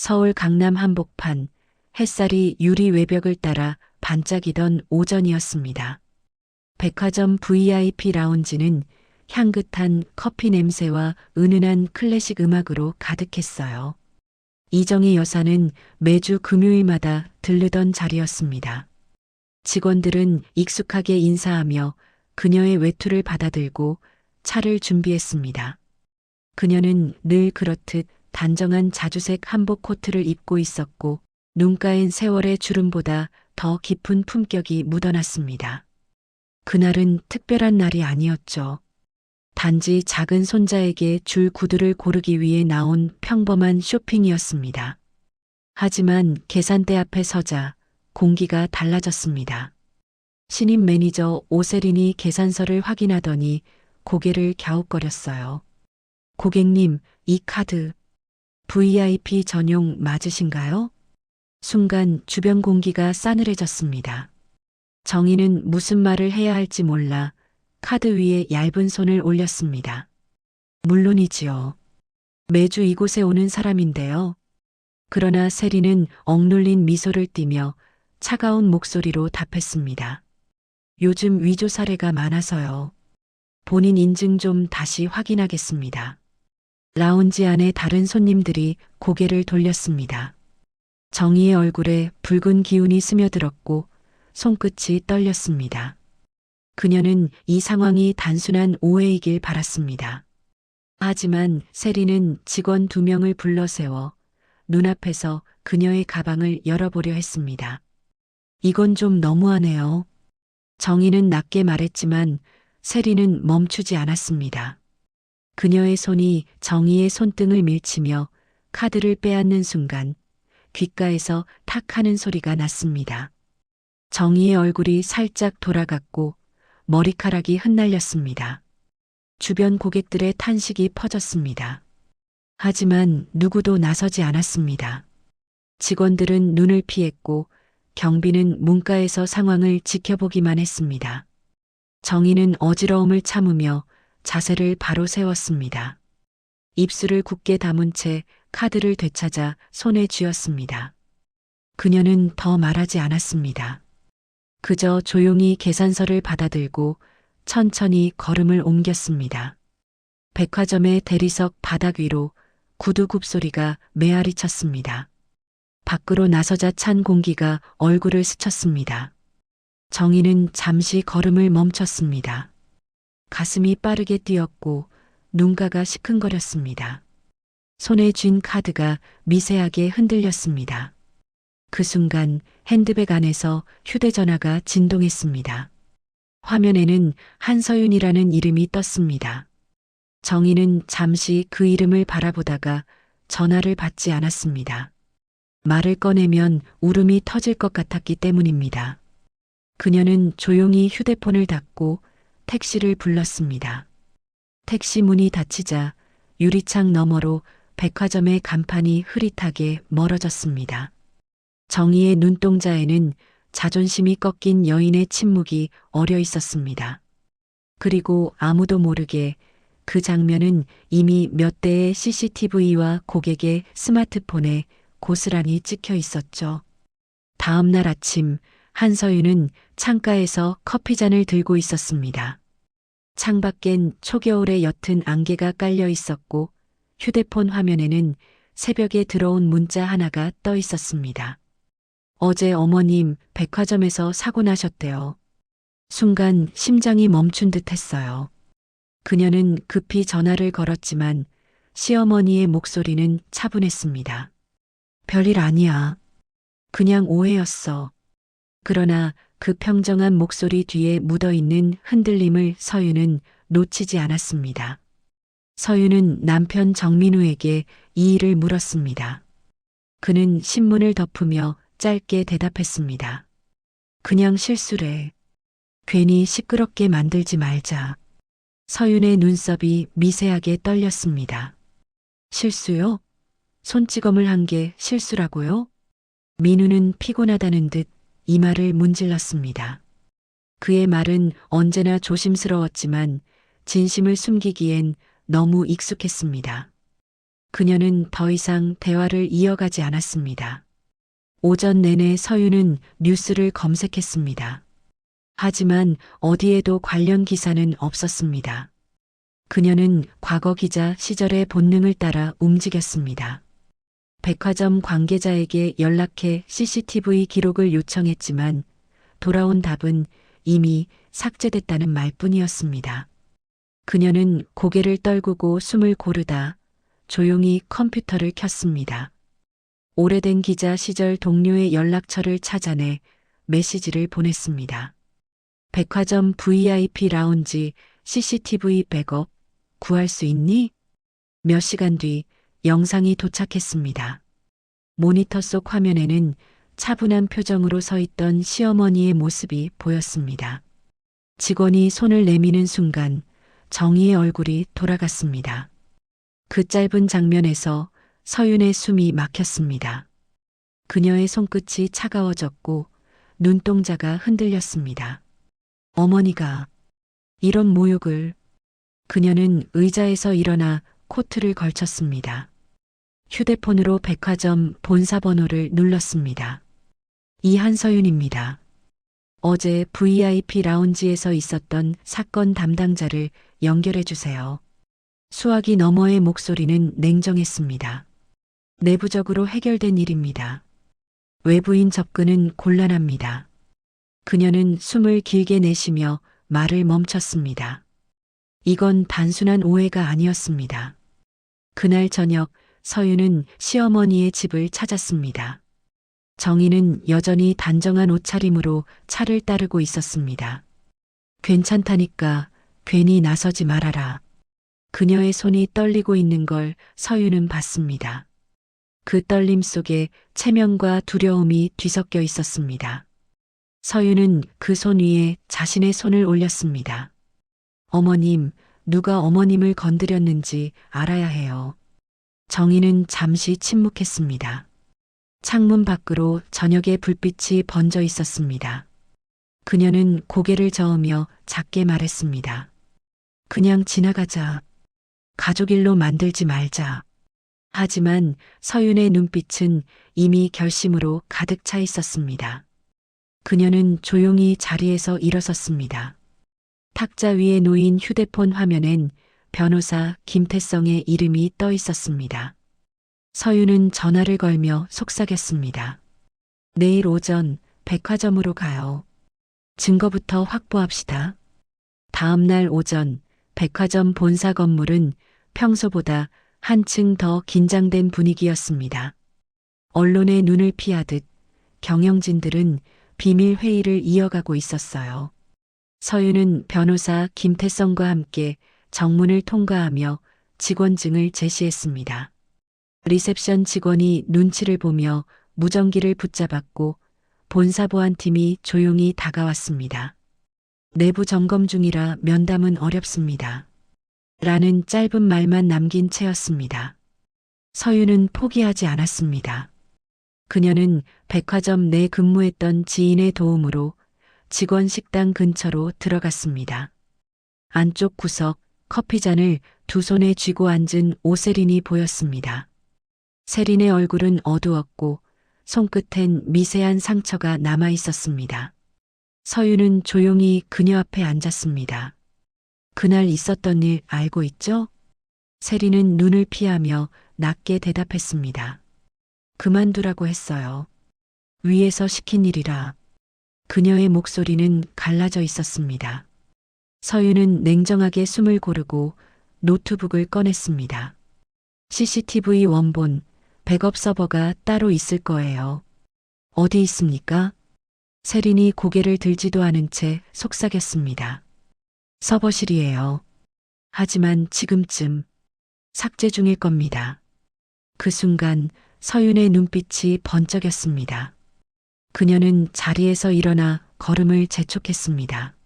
서울 강남 한복판, 햇살이 유리 외벽을 따라 반짝이던 오전이었습니다. 백화점 VIP 라운지는 향긋한 커피 냄새와 은은한 클래식 음악으로 가득했어요. 이정희 여사는 매주 금요일마다 들르던 자리였습니다. 직원들은 익숙하게 인사하며 그녀의 외투를 받아들고 차를 준비했습니다. 그녀는 늘 그렇듯 단정한 자주색 한복 코트를 입고 있었고 눈가엔 세월의 주름보다 더 깊은 품격이 묻어났습니다. 그날은 특별한 날이 아니었죠. 단지 작은 손자에게 줄 구두를 고르기 위해 나온 평범한 쇼핑이었습니다. 하지만 계산대 앞에 서자 공기가 달라졌습니다. 신임 매니저 오세린이 계산서를 확인하더니 고개를 갸웃거렸어요. 고객님, 이 카드 VIP 전용 맞으신가요? 순간 주변 공기가 싸늘해졌습니다. 정희는 무슨 말을 해야 할지 몰라 카드 위에 얇은 손을 올렸습니다. 물론이지요. 매주 이곳에 오는 사람인데요. 그러나 세리는 억눌린 미소를 띠며 차가운 목소리로 답했습니다. 요즘 위조 사례가 많아서요. 본인 인증 좀 다시 확인하겠습니다. 라운지 안에 다른 손님들이 고개를 돌렸습니다. 정희의 얼굴에 붉은 기운이 스며들었고 손끝이 떨렸습니다. 그녀는 이 상황이 단순한 오해이길 바랐습니다. 하지만 세리는 직원 2명을 불러 세워 눈앞에서 그녀의 가방을 열어보려 했습니다. 이건 좀 너무하네요. 정희는 낮게 말했지만 세리는 멈추지 않았습니다. 그녀의 손이 정희의 손등을 밀치며 카드를 빼앗는 순간 귓가에서 탁 하는 소리가 났습니다. 정희의 얼굴이 살짝 돌아갔고 머리카락이 흩날렸습니다. 주변 고객들의 탄식이 퍼졌습니다. 하지만 누구도 나서지 않았습니다. 직원들은 눈을 피했고 경비는 문가에서 상황을 지켜보기만 했습니다. 정희는 어지러움을 참으며 자세를 바로 세웠습니다. 입술을 굳게 다문 채 카드를 되찾아 손에 쥐었습니다. 그녀는 더 말하지 않았습니다. 그저 조용히 계산서를 받아들고 천천히 걸음을 옮겼습니다. 백화점의 대리석 바닥 위로 구두 굽소리가 메아리 쳤습니다. 밖으로 나서자 찬 공기가 얼굴을 스쳤습니다. 정희는 잠시 걸음을 멈췄습니다. 가슴이 빠르게 뛰었고 눈가가 시큰거렸습니다. 손에 쥔 카드가 미세하게 흔들렸습니다. 그 순간 핸드백 안에서 휴대전화가 진동했습니다. 화면에는 한서윤이라는 이름이 떴습니다. 정희는 잠시 그 이름을 바라보다가 전화를 받지 않았습니다. 말을 꺼내면 울음이 터질 것 같았기 때문입니다. 그녀는 조용히 휴대폰을 닫고 택시를 불렀습니다. 택시 문이 닫히자 유리창 너머로 백화점의 간판이 흐릿하게 멀어졌습니다. 정희의 눈동자에는 자존심이 꺾인 여인의 침묵이 어려 있었습니다. 그리고 아무도 모르게 그 장면은 이미 몇 대의 CCTV와 고객의 스마트폰에 고스란히 찍혀 있었죠. 다음 날 아침 한서윤은 창가에서 커피잔을 들고 있었습니다. 창밖엔 초겨울의 옅은 안개가 깔려 있었고 휴대폰 화면에는 새벽에 들어온 문자 하나가 떠 있었습니다. 어제 어머님 백화점에서 사고 나셨대요. 순간 심장이 멈춘 듯 했어요. 그녀는 급히 전화를 걸었지만 시어머니의 목소리는 차분했습니다. 별일 아니야. 그냥 오해였어. 그러나 그 평정한 목소리 뒤에 묻어있는 흔들림을 서윤은 놓치지 않았습니다. 서윤은 남편 정민우에게 이 일을 물었습니다. 그는 신문을 덮으며 짧게 대답했습니다. 그냥 실수래. 괜히 시끄럽게 만들지 말자. 서윤의 눈썹이 미세하게 떨렸습니다. 실수요? 손찌검을 한 게 실수라고요? 민우는 피곤하다는 듯 이마를 문질렀습니다. 그의 말은 언제나 조심스러웠지만 진심을 숨기기엔 너무 익숙했습니다. 그녀는 더 이상 대화를 이어가지 않았습니다. 오전 내내 서윤은 뉴스를 검색했습니다. 하지만 어디에도 관련 기사는 없었습니다. 그녀는 과거 기자 시절의 본능을 따라 움직였습니다. 백화점 관계자에게 연락해 CCTV 기록을 요청했지만 돌아온 답은 이미 삭제됐다는 말뿐이었습니다. 그녀는 고개를 떨구고 숨을 고르다 조용히 컴퓨터를 켰습니다. 오래된 기자 시절 동료의 연락처를 찾아내 메시지를 보냈습니다. 백화점 VIP 라운지 CCTV 백업 구할 수 있니? 몇 시간 뒤 영상이 도착했습니다. 모니터 속 화면에는 차분한 표정으로 서 있던 시어머니의 모습이 보였습니다. 직원이 손을 내미는 순간 정희의 얼굴이 돌아갔습니다. 그 짧은 장면에서 서윤의 숨이 막혔습니다. 그녀의 손끝이 차가워졌고 눈동자가 흔들렸습니다. 어머니가 이런 모욕을. 그녀는 의자에서 일어나 코트를 걸쳤습니다. 휴대폰으로 백화점 본사 번호를 눌렀습니다. 이한서윤입니다. 어제 VIP 라운지에서 있었던 사건 담당자를 연결해 주세요. 수화기 너머의 목소리는 냉정했습니다. 내부적으로 해결된 일입니다. 외부인 접근은 곤란합니다. 그녀는 숨을 길게 내쉬며 말을 멈췄습니다. 이건 단순한 오해가 아니었습니다. 그날 저녁 서윤은 시어머니의 집을 찾았습니다. 정희는 여전히 단정한 옷차림으로 차를 따르고 있었습니다. 괜찮다니까 괜히 나서지 말아라. 그녀의 손이 떨리고 있는 걸 서윤은 봤습니다. 그 떨림 속에 체면과 두려움이 뒤섞여 있었습니다. 서윤은 그 손 위에 자신의 손을 올렸습니다. 어머님, 누가 어머님을 건드렸는지 알아야 해요. 정희는 잠시 침묵했습니다. 창문 밖으로 저녁의 불빛이 번져 있었습니다. 그녀는 고개를 저으며 작게 말했습니다. 그냥 지나가자. 가족 일로 만들지 말자. 하지만 서윤의 눈빛은 이미 결심으로 가득 차 있었습니다. 그녀는 조용히 자리에서 일어섰습니다. 탁자 위에 놓인 휴대폰 화면엔 변호사 김태성의 이름이 떠 있었습니다. 서윤은 전화를 걸며 속삭였습니다. 내일 오전 백화점으로 가요. 증거부터 확보합시다. 다음 날 오전 백화점 본사 건물은 평소보다 한층 더 긴장된 분위기였습니다. 언론의 눈을 피하듯 경영진들은 비밀 회의를 이어가고 있었어요. 서윤은 변호사 김태성과 함께 정문을 통과하며 직원증을 제시했습니다. 리셉션 직원이 눈치를 보며 무전기를 붙잡았고 본사 보안팀이 조용히 다가왔습니다. 내부 점검 중이라 면담은 어렵습니다. 라는 짧은 말만 남긴 채였습니다. 서윤은 포기하지 않았습니다. 그녀는 백화점 내 근무했던 지인의 도움으로 직원 식당 근처로 들어갔습니다. 안쪽 구석 커피잔을 두 손에 쥐고 앉은 오세린이 보였습니다. 세린의 얼굴은 어두웠고 손끝엔 미세한 상처가 남아 있었습니다. 서윤은 조용히 그녀 앞에 앉았습니다. 그날 있었던 일 알고 있죠? 세린은 눈을 피하며 낮게 대답했습니다. 그만두라고 했어요. 위에서 시킨 일이라. 그녀의 목소리는 갈라져 있었습니다. 서윤은 냉정하게 숨을 고르고 노트북을 꺼냈습니다. CCTV 원본, 백업 서버가 따로 있을 거예요. 어디 있습니까? 세린이 고개를 들지도 않은 채 속삭였습니다. 서버실이에요. 하지만 지금쯤 삭제 중일 겁니다. 그 순간 서윤의 눈빛이 번쩍였습니다. 그녀는 자리에서 일어나 걸음을 재촉했습니다.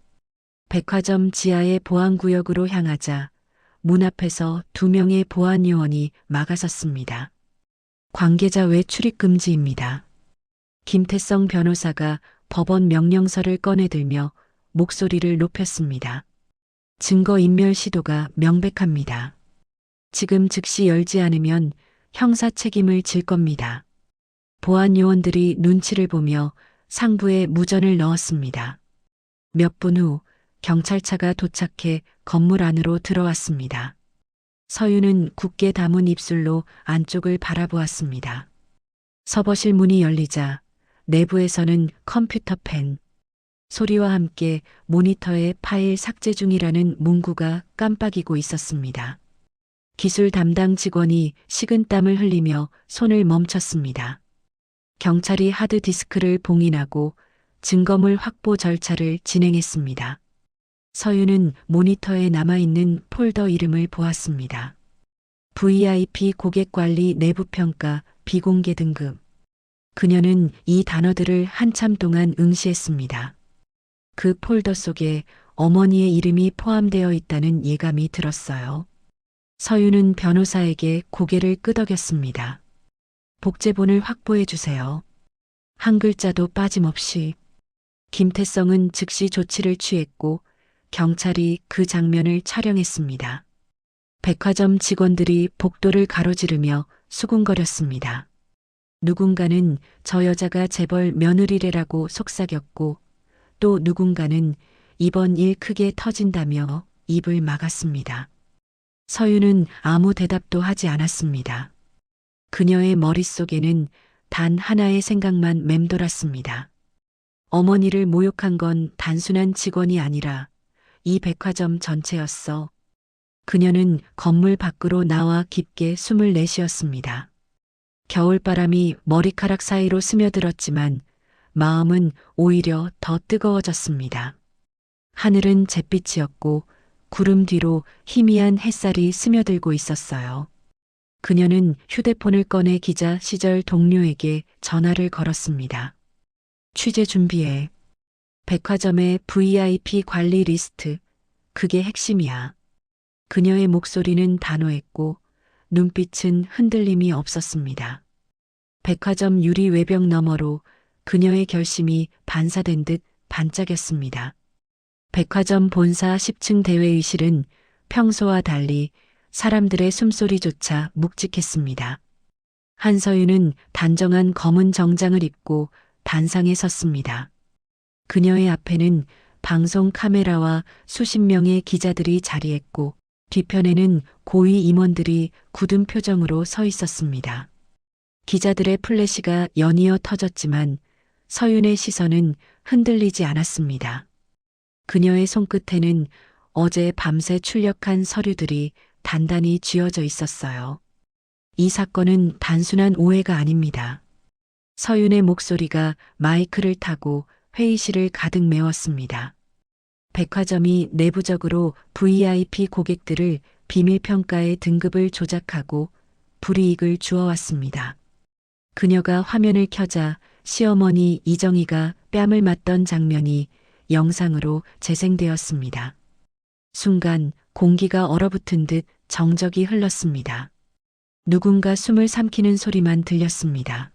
백화점 지하의 보안구역으로 향하자 문 앞에서 2명의 보안 요원이 막아섰습니다. 관계자 외 출입 금지입니다. 김태성 변호사가 법원 명령서를 꺼내들며 목소리를 높였습니다. 증거인멸 시도가 명백합니다. 지금 즉시 열지 않으면 형사 책임을 질 겁니다. 보안 요원들이 눈치를 보며 상부에 무전을 넣었습니다. 몇 분 후 경찰차가 도착해 건물 안으로 들어왔습니다. 서윤은 굳게 담은 입술로 안쪽을 바라보았습니다. 서버실 문이 열리자 내부에서는 컴퓨터 펜 소리와 함께 모니터에 파일 삭제 중이라는 문구가 깜빡이고 있었습니다. 기술 담당 직원이 식은땀을 흘리며 손을 멈췄습니다. 경찰이 하드디스크를 봉인하고 증거물 확보 절차를 진행했습니다. 서윤은 모니터에 남아있는 폴더 이름을 보았습니다. VIP 고객관리 내부평가 비공개 등급. 그녀는 이 단어들을 한참 동안 응시했습니다. 그 폴더 속에 어머니의 이름이 포함되어 있다는 예감이 들었어요. 서윤은 변호사에게 고개를 끄덕였습니다. 복제본을 확보해 주세요. 한 글자도 빠짐없이. 김태성은 즉시 조치를 취했고 경찰이 그 장면을 촬영했습니다. 백화점 직원들이 복도를 가로지르며 수군거렸습니다. 누군가는 저 여자가 재벌 며느리래라고 속삭였고 또 누군가는 이번 일 크게 터진다며 입을 막았습니다. 서윤은 아무 대답도 하지 않았습니다. 그녀의 머릿속에는 단 하나의 생각만 맴돌았습니다. 어머니를 모욕한 건 단순한 직원이 아니라 이 백화점 전체였어. 그녀는 건물 밖으로 나와 깊게 숨을 내쉬었습니다. 겨울바람이 머리카락 사이로 스며들었지만 마음은 오히려 더 뜨거워졌습니다. 하늘은 잿빛이었고 구름 뒤로 희미한 햇살이 스며들고 있었어요. 그녀는 휴대폰을 꺼내 기자 시절 동료에게 전화를 걸었습니다. 취재 준비해. 백화점의 VIP 관리 리스트. 그게 핵심이야. 그녀의 목소리는 단호했고 눈빛은 흔들림이 없었습니다. 백화점 유리 외벽 너머로 그녀의 결심이 반사된 듯 반짝였습니다. 백화점 본사 10층 대회의실은 평소와 달리 사람들의 숨소리조차 묵직했습니다. 한서윤은 단정한 검은 정장을 입고 단상에 섰습니다. 그녀의 앞에는 방송 카메라와 수십 명의 기자들이 자리했고 뒤편에는 고위 임원들이 굳은 표정으로 서 있었습니다. 기자들의 플래시가 연이어 터졌지만 서윤의 시선은 흔들리지 않았습니다. 그녀의 손끝에는 어제 밤새 출력한 서류들이 단단히 쥐어져 있었어요. 이 사건은 단순한 오해가 아닙니다. 서윤의 목소리가 마이크를 타고 회의실을 가득 메웠습니다. 백화점이 내부적으로 VIP 고객들을 비밀평가의 등급을 조작하고 불이익을 주어왔습니다. 그녀가 화면을 켜자 시어머니 이정희가 뺨을 맞던 장면이 영상으로 재생되었습니다. 순간 공기가 얼어붙은 듯 정적이 흘렀습니다. 누군가 숨을 삼키는 소리만 들렸습니다.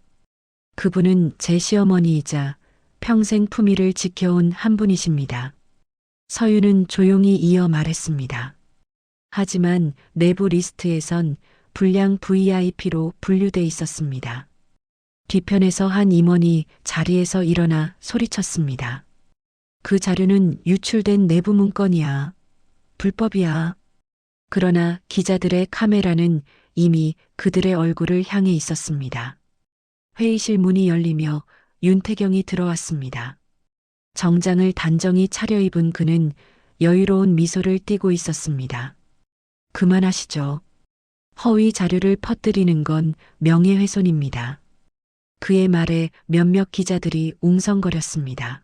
그분은 제 시어머니이자 평생 품위를 지켜온 한 분이십니다. 서윤은 조용히 이어 말했습니다. 하지만 내부 리스트에선 불량 VIP로 분류돼 있었습니다. 뒤편에서 한 임원이 자리에서 일어나 소리쳤습니다. 그 자료는 유출된 내부 문건이야. 불법이야. 그러나 기자들의 카메라는 이미 그들의 얼굴을 향해 있었습니다. 회의실 문이 열리며 윤태경이 들어왔습니다. 정장을 단정히 차려입은 그는 여유로운 미소를 띠고 있었습니다. 그만하시죠. 허위 자료를 퍼뜨리는 건 명예훼손입니다. 그의 말에 몇몇 기자들이 웅성거렸습니다.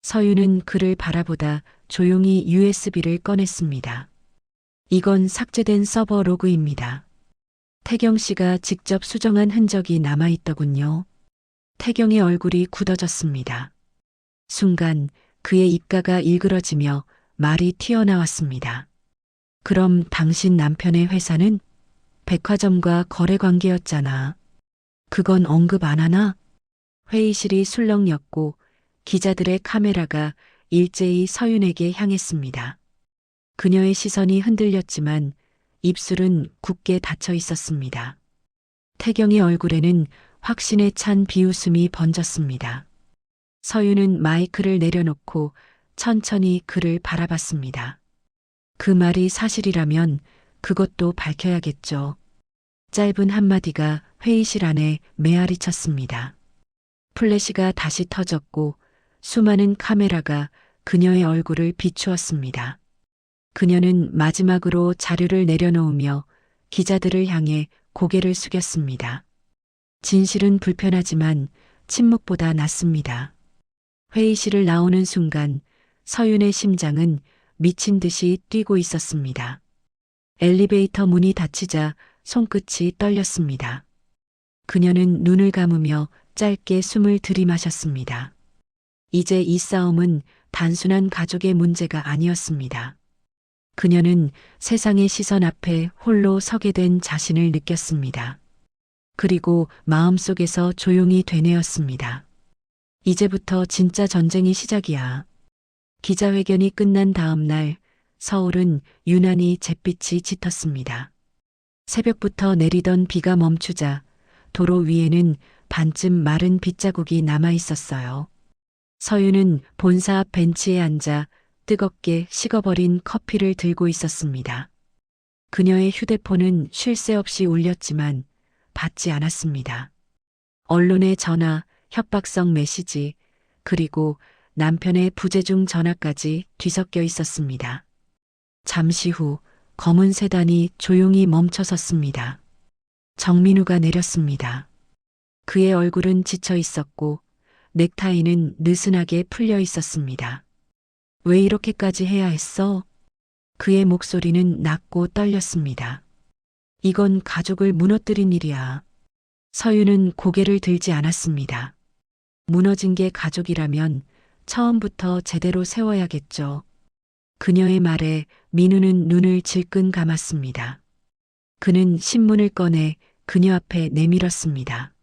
서윤은 그를 바라보다 조용히 USB를 꺼냈습니다. 이건 삭제된 서버 로그입니다. 태경 씨가 직접 수정한 흔적이 남아있더군요. 태경의 얼굴이 굳어졌습니다. 순간 그의 입가가 일그러지며 말이 튀어나왔습니다. 그럼 당신 남편의 회사는 백화점과 거래 관계였잖아. 그건 언급 안 하나? 회의실이 술렁였고 기자들의 카메라가 일제히 서윤에게 향했습니다. 그녀의 시선이 흔들렸지만 입술은 굳게 닫혀 있었습니다. 태경의 얼굴에는 확신에 찬 비웃음이 번졌습니다. 서윤은 마이크를 내려놓고 천천히 그를 바라봤습니다. 그 말이 사실이라면 그것도 밝혀야겠죠. 짧은 한마디가 회의실 안에 메아리 쳤습니다. 플래시가 다시 터졌고 수많은 카메라가 그녀의 얼굴을 비추었습니다. 그녀는 마지막으로 자료를 내려놓으며 기자들을 향해 고개를 숙였습니다. 진실은 불편하지만 침묵보다 낫습니다. 회의실을 나오는 순간 서윤의 심장은 미친 듯이 뛰고 있었습니다. 엘리베이터 문이 닫히자 손끝이 떨렸습니다. 그녀는 눈을 감으며 짧게 숨을 들이마셨습니다. 이제 이 싸움은 단순한 가족의 문제가 아니었습니다. 그녀는 세상의 시선 앞에 홀로 서게 된 자신을 느꼈습니다. 그리고 마음속에서 조용히 되뇌었습니다. 이제부터 진짜 전쟁이 시작이야. 기자회견이 끝난 다음 날 서울은 유난히 잿빛이 짙었습니다. 새벽부터 내리던 비가 멈추자 도로 위에는 반쯤 마른 빗자국이 남아 있었어요. 서윤은 본사 앞 벤치에 앉아 뜨겁게 식어버린 커피를 들고 있었습니다. 그녀의 휴대폰은 쉴 새 없이 울렸지만 받지 않았습니다. 언론의 전화, 협박성 메시지, 그리고 남편의 부재중 전화까지 뒤섞여 있었습니다. 잠시 후 검은 세단이 조용히 멈춰섰습니다. 정민우가 내렸습니다. 그의 얼굴은 지쳐 있었고 넥타이는 느슨하게 풀려 있었습니다. 왜 이렇게까지 해야 했어? 그의 목소리는 낮고 떨렸습니다. 이건 가족을 무너뜨린 일이야. 서윤은 고개를 들지 않았습니다. 무너진 게 가족이라면 처음부터 제대로 세워야겠죠. 그녀의 말에 민우는 눈을 질끈 감았습니다. 그는 신문을 꺼내 그녀 앞에 내밀었습니다.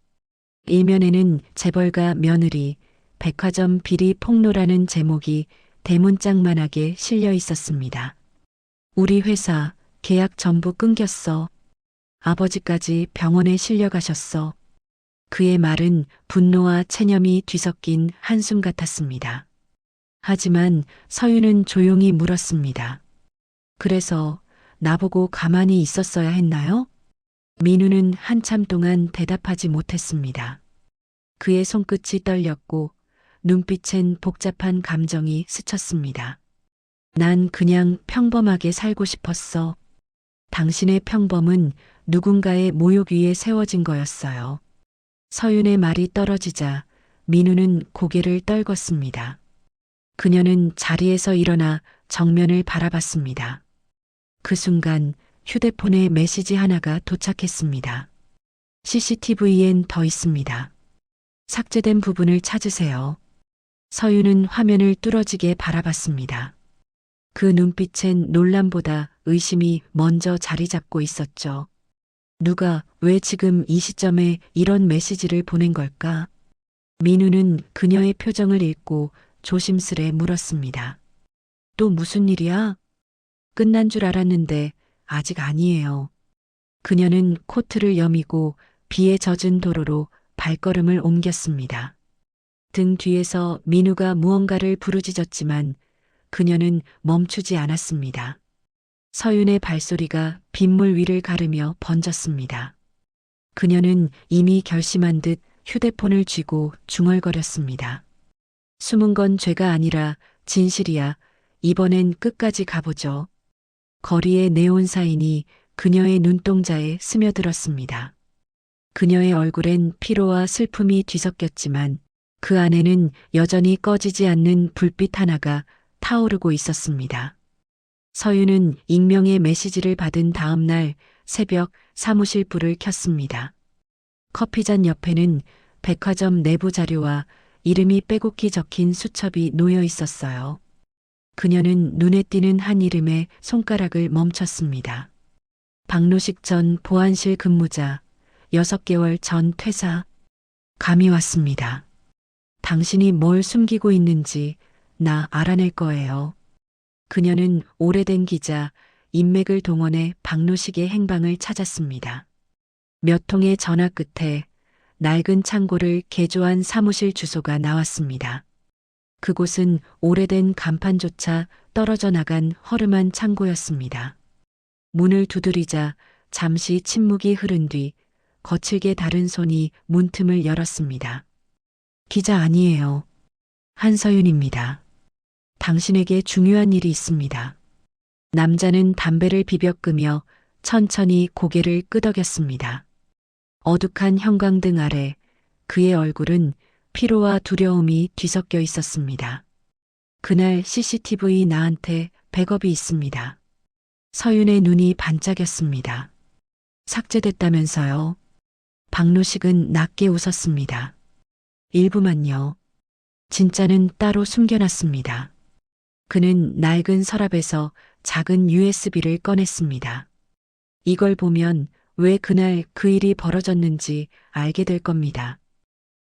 일면에는 재벌가 며느리, 백화점 비리 폭로라는 제목이 대문짝만하게 실려 있었습니다. 우리 회사 계약 전부 끊겼어. 아버지까지 병원에 실려가셨어. 그의 말은 분노와 체념이 뒤섞인 한숨 같았습니다. 하지만 서윤은 조용히 물었습니다. 그래서 나보고 가만히 있었어야 했나요? 민우는 한참 동안 대답하지 못했습니다. 그의 손끝이 떨렸고 눈빛엔 복잡한 감정이 스쳤습니다. 난 그냥 평범하게 살고 싶었어. 당신의 평범은 누군가의 모욕 위에 세워진 거였어요. 서윤의 말이 떨어지자 민우는 고개를 떨궜습니다. 그녀는 자리에서 일어나 정면을 바라봤습니다. 그 순간 휴대폰에 메시지 하나가 도착했습니다. CCTV엔 더 있습니다. 삭제된 부분을 찾으세요. 서윤은 화면을 뚫어지게 바라봤습니다. 그 눈빛엔 놀람보다 의심이 먼저 자리 잡고 있었죠. 누가 왜 지금 이 시점에 이런 메시지를 보낸 걸까? 민우는 그녀의 표정을 읽고 조심스레 물었습니다. 또 무슨 일이야? 끝난 줄 알았는데 아직 아니에요. 그녀는 코트를 여미고 비에 젖은 도로로 발걸음을 옮겼습니다. 등 뒤에서 민우가 무언가를 부르짖었지만 그녀는 멈추지 않았습니다. 서윤의 발소리가 빗물 위를 가르며 번졌습니다. 그녀는 이미 결심한 듯 휴대폰을 쥐고 중얼거렸습니다. 숨은 건 죄가 아니라 진실이야. 이번엔 끝까지 가보죠. 거리의 네온 사인이 그녀의 눈동자에 스며들었습니다. 그녀의 얼굴엔 피로와 슬픔이 뒤섞였지만 그 안에는 여전히 꺼지지 않는 불빛 하나가 타오르고 있었습니다. 서윤은 익명의 메시지를 받은 다음 날 새벽 사무실 불을 켰습니다. 커피잔 옆에는 백화점 내부 자료와 이름이 빼곡히 적힌 수첩이 놓여 있었어요. 그녀는 눈에 띄는 한 이름에 손가락을 멈췄습니다. 박노식 전 보안실 근무자, 6개월 전 퇴사. 감이 왔습니다. 당신이 뭘 숨기고 있는지 나 알아낼 거예요. 그녀는 오래된 기자, 인맥을 동원해 박노식의 행방을 찾았습니다. 몇 통의 전화 끝에 낡은 창고를 개조한 사무실 주소가 나왔습니다. 그곳은 오래된 간판조차 떨어져 나간 허름한 창고였습니다. 문을 두드리자 잠시 침묵이 흐른 뒤 거칠게 다른 손이 문틈을 열었습니다. 기자 아니에요. 한서윤입니다. 당신에게 중요한 일이 있습니다. 남자는 담배를 비벼 끄며 천천히 고개를 끄덕였습니다. 어둑한 형광등 아래 그의 얼굴은 피로와 두려움이 뒤섞여 있었습니다. 그날 CCTV 나한테 백업이 있습니다. 서윤의 눈이 반짝였습니다. 삭제됐다면서요? 박노식은 낮게 웃었습니다. 일부만요. 진짜는 따로 숨겨놨습니다. 그는 낡은 서랍에서 작은 USB를 꺼냈습니다. 이걸 보면 왜 그날 그 일이 벌어졌는지 알게 될 겁니다.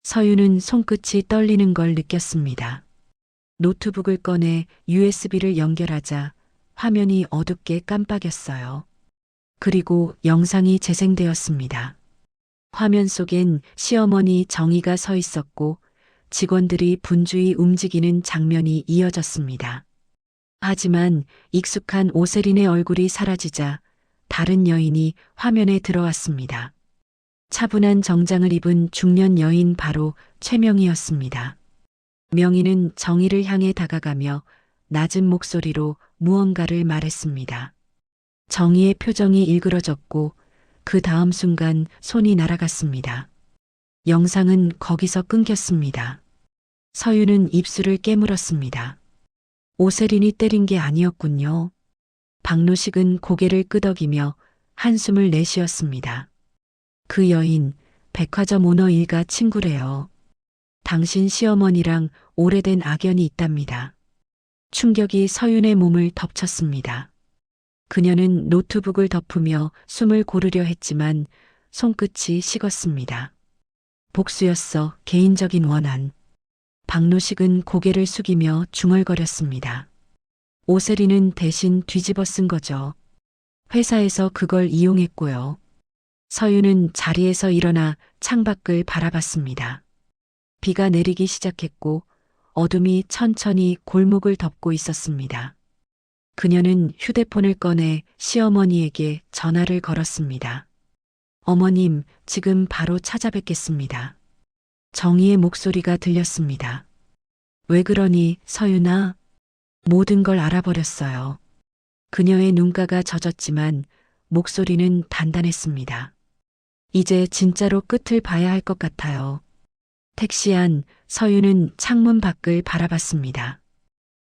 서윤은 손끝이 떨리는 걸 느꼈습니다. 노트북을 꺼내 USB를 연결하자 화면이 어둡게 깜빡였어요. 그리고 영상이 재생되었습니다. 화면 속엔 시어머니 정희가 서 있었고 직원들이 분주히 움직이는 장면이 이어졌습니다. 하지만 익숙한 오세린의 얼굴이 사라지자 다른 여인이 화면에 들어왔습니다. 차분한 정장을 입은 중년 여인 바로 최명희였습니다. 명희는 정희를 향해 다가가며 낮은 목소리로 무언가를 말했습니다. 정희의 표정이 일그러졌고 그 다음 순간 손이 날아갔습니다. 영상은 거기서 끊겼습니다. 서윤은 입술을 깨물었습니다. 오세린이 때린 게 아니었군요. 박노식은 고개를 끄덕이며 한숨을 내쉬었습니다. 그 여인, 백화점 오너 일가 친구래요. 당신 시어머니랑 오래된 악연이 있답니다. 충격이 서윤의 몸을 덮쳤습니다. 그녀는 노트북을 덮으며 숨을 고르려 했지만 손끝이 식었습니다. 복수였어, 개인적인 원한. 박노식은 고개를 숙이며 중얼거렸습니다. 오세리는 대신 뒤집어 쓴 거죠. 회사에서 그걸 이용했고요. 서윤은 자리에서 일어나 창밖을 바라봤습니다. 비가 내리기 시작했고 어둠이 천천히 골목을 덮고 있었습니다. 그녀는 휴대폰을 꺼내 시어머니에게 전화를 걸었습니다. 어머님, 지금 바로 찾아뵙겠습니다. 정희의 목소리가 들렸습니다. 왜 그러니, 서윤아? 모든 걸 알아버렸어요. 그녀의 눈가가 젖었지만 목소리는 단단했습니다. 이제 진짜로 끝을 봐야 할 것 같아요. 택시 안 서윤은 창문 밖을 바라봤습니다.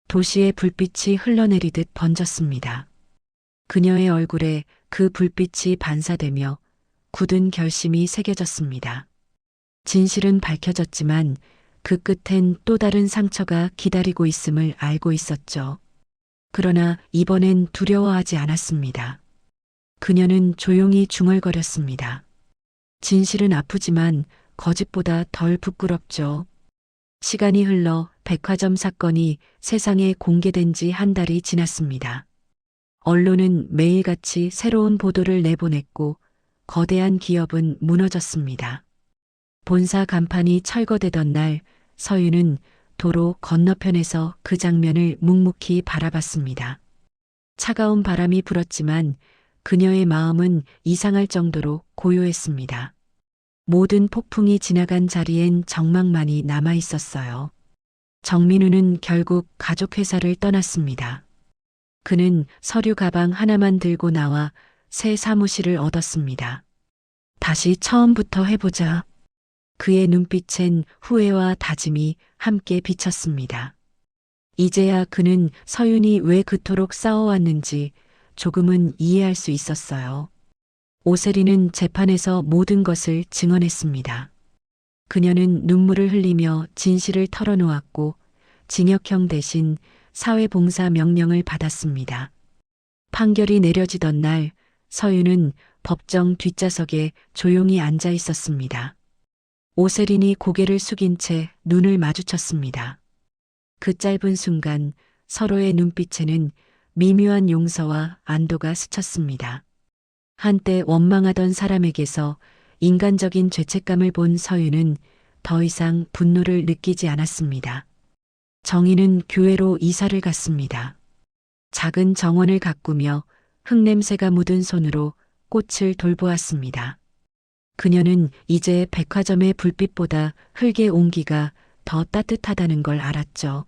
도시의 불빛이 흘러내리듯 번졌습니다. 그녀의 얼굴에 그 불빛이 반사되며 굳은 결심이 새겨졌습니다. 진실은 밝혀졌지만 그 끝엔 또 다른 상처가 기다리고 있음을 알고 있었죠. 그러나 이번엔 두려워하지 않았습니다. 그녀는 조용히 중얼거렸습니다. 진실은 아프지만 거짓보다 덜 부끄럽죠. 시간이 흘러 백화점 사건이 세상에 공개된 지 한 달이 지났습니다. 언론은 매일같이 새로운 보도를 내보냈고 거대한 기업은 무너졌습니다. 본사 간판이 철거되던 날 서윤은 도로 건너편에서 그 장면을 묵묵히 바라봤습니다. 차가운 바람이 불었지만 그녀의 마음은 이상할 정도로 고요했습니다. 모든 폭풍이 지나간 자리엔 정막만이 남아 있었어요. 정민우는 결국 가족회사를 떠났습니다. 그는 서류 가방 하나만 들고 나와 새 사무실을 얻었습니다. 다시 처음부터 해보자. 그의 눈빛엔 후회와 다짐이 함께 비쳤습니다. 이제야 그는 서윤이 왜 그토록 싸워왔는지 조금은 이해할 수 있었어요. 오세리는 재판에서 모든 것을 증언했습니다. 그녀는 눈물을 흘리며 진실을 털어놓았고 징역형 대신 사회봉사 명령을 받았습니다. 판결이 내려지던 날 서윤은 법정 뒷좌석에 조용히 앉아 있었습니다. 오세린이 고개를 숙인 채 눈을 마주쳤습니다. 그 짧은 순간 서로의 눈빛에는 미묘한 용서와 안도가 스쳤습니다. 한때 원망하던 사람에게서 인간적인 죄책감을 본 서윤은 더 이상 분노를 느끼지 않았습니다. 정희는 교회로 이사를 갔습니다. 작은 정원을 가꾸며 흙냄새가 묻은 손으로 꽃을 돌보았습니다. 그녀는 이제 백화점의 불빛보다 흙의 온기가 더 따뜻하다는 걸 알았죠.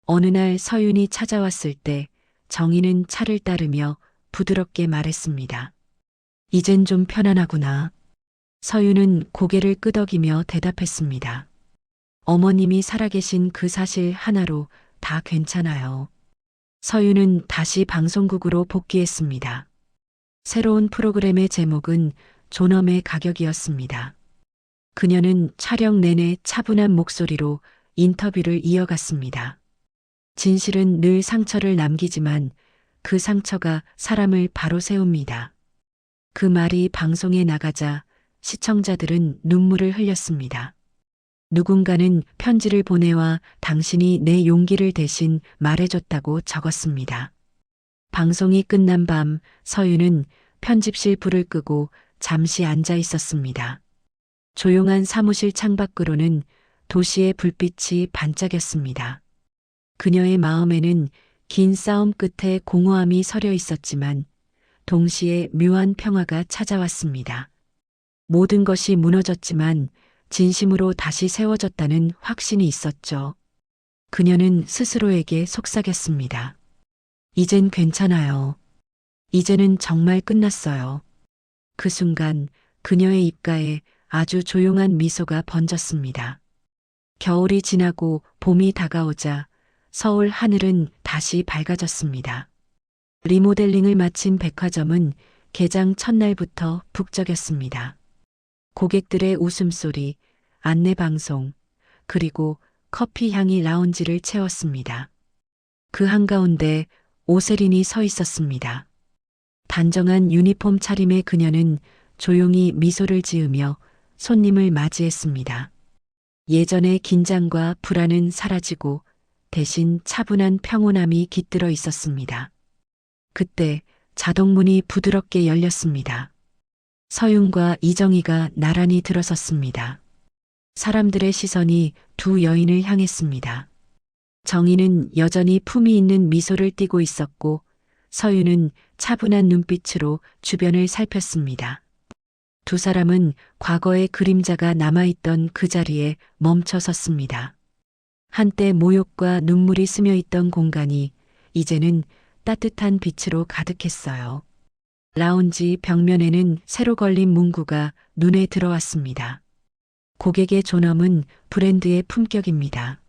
어느 날 서윤이 찾아왔을 때 정희는 차를 따르며 부드럽게 말했습니다. 이젠 좀 편안하구나. 서윤은 고개를 끄덕이며 대답했습니다. 어머님이 살아계신 그 사실 하나로 다 괜찮아요. 서윤은 다시 방송국으로 복귀했습니다. 새로운 프로그램의 제목은 존엄의 가격이었습니다. 그녀는 촬영 내내 차분한 목소리로 인터뷰를 이어갔습니다. 진실은 늘 상처를 남기지만 그 상처가 사람을 바로 세웁니다. 그 말이 방송에 나가자 시청자들은 눈물을 흘렸습니다. 누군가는 편지를 보내와 당신이 내 용기를 대신 말해줬다고 적었습니다. 방송이 끝난 밤 서윤은 편집실 불을 끄고 잠시 앉아 있었습니다. 조용한 사무실 창밖으로는 도시의 불빛이 반짝였습니다. 그녀의 마음에는 긴 싸움 끝에 공허함이 서려 있었지만 동시에 묘한 평화가 찾아왔습니다. 모든 것이 무너졌지만 진심으로 다시 세워졌다는 확신이 있었죠. 그녀는 스스로에게 속삭였습니다. 이젠 괜찮아요. 이제는 정말 끝났어요. 그 순간 그녀의 입가에 아주 조용한 미소가 번졌습니다. 겨울이 지나고 봄이 다가오자 서울 하늘은 다시 밝아졌습니다. 리모델링을 마친 백화점은 개장 첫날부터 북적였습니다. 고객들의 웃음소리, 안내방송, 그리고 커피 향이 라운지를 채웠습니다. 그 한가운데 오세린이 서 있었습니다. 단정한 유니폼 차림의 그녀는 조용히 미소를 지으며 손님을 맞이했습니다. 예전의 긴장과 불안은 사라지고 대신 차분한 평온함이 깃들어 있었습니다. 그때 자동문이 부드럽게 열렸습니다. 서윤과 이정희가 나란히 들어섰습니다. 사람들의 시선이 두 여인을 향했습니다. 정희는 여전히 품위 있는 미소를 띠고 있었고 서윤은 차분한 눈빛으로 주변을 살폈습니다. 두 사람은 과거의 그림자가 남아있던 그 자리에 멈춰 섰습니다. 한때 모욕과 눈물이 스며 있던 공간이 이제는 따뜻한 빛으로 가득했어요. 라운지 벽면에는 새로 걸린 문구가 눈에 들어왔습니다. 고객의 존엄은 브랜드의 품격입니다.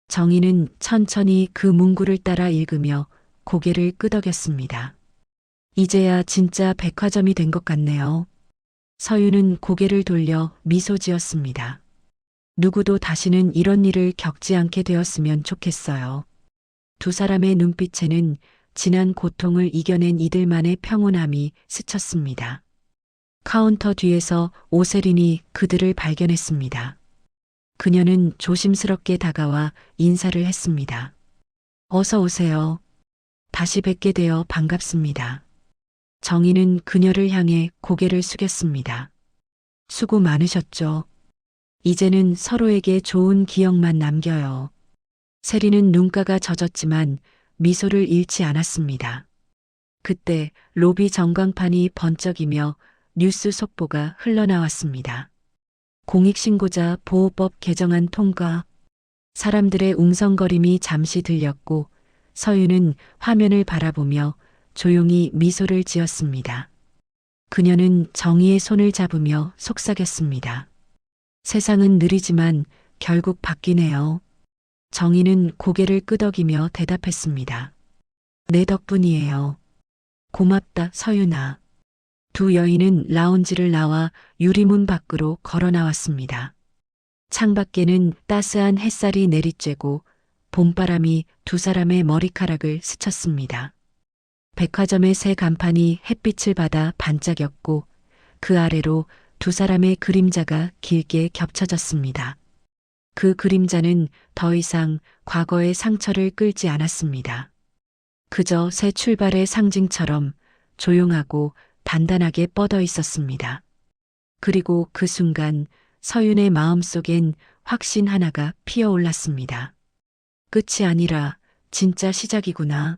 정희는 천천히 그 문구를 따라 읽으며 고개를 끄덕였습니다. 이제야 진짜 백화점이 된 것 같네요. 서윤은 고개를 돌려 미소 지었습니다. 누구도 다시는 이런 일을 겪지 않게 되었으면 좋겠어요. 두 사람의 눈빛에는 지난 고통을 이겨낸 이들만의 평온함이 스쳤습니다. 카운터 뒤에서 오세린이 그들을 발견했습니다. 그녀는 조심스럽게 다가와 인사를 했습니다. 어서 오세요. 다시 뵙게 되어 반갑습니다. 정희는 그녀를 향해 고개를 숙였습니다. 수고 많으셨죠. 이제는 서로에게 좋은 기억만 남겨요. 세리는 눈가가 젖었지만 미소를 잃지 않았습니다. 그때 로비 전광판이 번쩍이며 뉴스 속보가 흘러나왔습니다. 공익신고자 보호법 개정안 통과. 사람들의 웅성거림이 잠시 들렸고 서윤은 화면을 바라보며 조용히 미소를 지었습니다. 그녀는 정희의 손을 잡으며 속삭였습니다. 세상은 느리지만 결국 바뀌네요. 정희는 고개를 끄덕이며 대답했습니다. 내 덕분이에요. 고맙다, 서윤아. 두 여인은 라운지를 나와 유리문 밖으로 걸어 나왔습니다. 창밖에는 따스한 햇살이 내리쬐고 봄바람이 두 사람의 머리카락을 스쳤습니다. 백화점의 새 간판이 햇빛을 받아 반짝였고 그 아래로 두 사람의 그림자가 길게 겹쳐졌습니다. 그 그림자는 더 이상 과거의 상처를 끌지 않았습니다. 그저 새 출발의 상징처럼 조용하고 단단하게 뻗어 있었습니다. 그리고 그 순간 서윤의 마음속엔 확신 하나가 피어올랐습니다. 끝이 아니라 진짜 시작이구나.